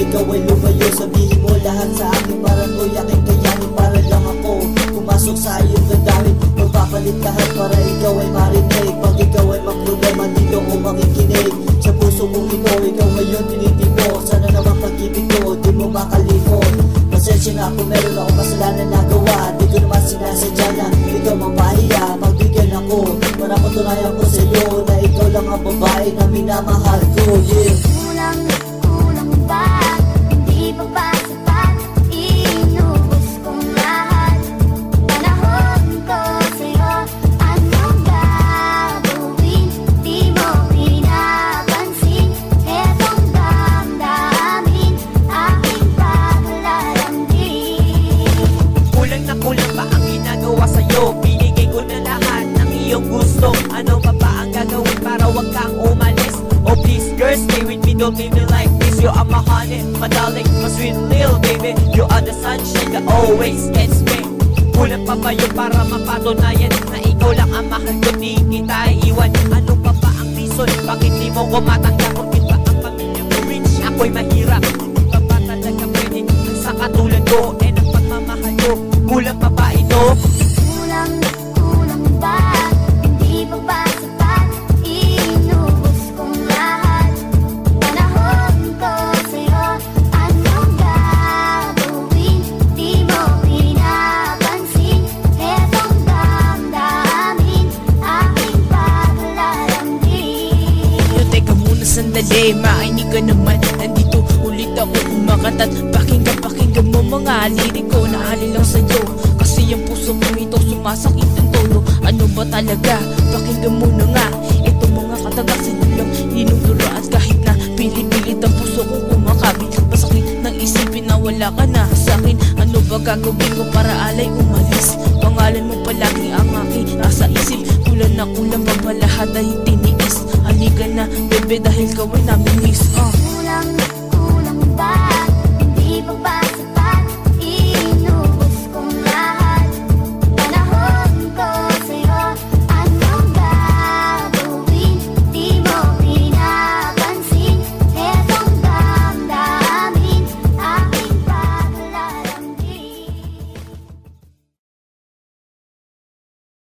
ikaw ay lumayo. Sabihin mo lahat sa akin, parang ko'y aking kayanin. Para lang ako pumasok sa iyong damdamin. Magpapalit lahat para ikaw ay marinig. Pag ikaw ay magproblema, dito ko makikinig. Sa puso kong ito, ikaw ngayon tinitigo. Sana naman pag-ibig ko, di mo makalimot. Pasensya na kung meron ako kasalanan na gawa. Di ko naman sinasadya na ikaw mapahiya. Pagbigyan ako, para patunayan ko sa iyo na ikaw lang ang babae na minamahal ko. Yeah. Kulang ba? Hindi pa ba sapat? Inubos kong lahat. Panahon ko sa'yo, anong gagawin? Di mo pinapansin. Etong damdamin, aking paglalambing. Kulang na kulang pa ang ginagawa sa'yo. Binigay ko na lahat ng iyong gusto. Ano pa ba ang gagawin para wag kang umalis? Oh please girl, stay with me, don't leave me like this. You are my honey, my darling, my sweet little baby. You are the sunshine that always gets me. Kulang pa ba yun para mapatunayan na ikaw lang ang mahal ko, di kita iiwan? Ano pa ba ang reason? Bakit di mo ko matanggap? Bakit ba ang pamilya mo rich? Ako'y mahirap. Hindi pa ba talaga pwede sa katulad ko? Eh ang pagmamahal ko, kulang pa ba ito? Kulang ba? Hindi pa ba sapat? Inubos kong lahat. Panahon ko sa'yo, anong gagawin? Di mo pinapansin. Etong damdamin, aking paglalambing. Teka muna sandali, makinig ka naman. Nandito ulit ako kumakatat. Pakinggan mo mga lirik ko na halin lang sa'yo. Kasi ang puso mo ito sumasakit ng todo. Ano ba talaga? Pakinggan mo na nga. Ito mga katagang sinulang hinudura. At kahit na pilit-pilit ang puso kong kumakabit, masakit ng isipin na wala ka na sa'kin. Ano ba gagawin ko para alay umalis? Pangalan mo palagi ang aking nasa isip. Kulang na kulang pa ba lahat ay tiniis? Halika na bebe dahil kaway namin miss. Kulang ba?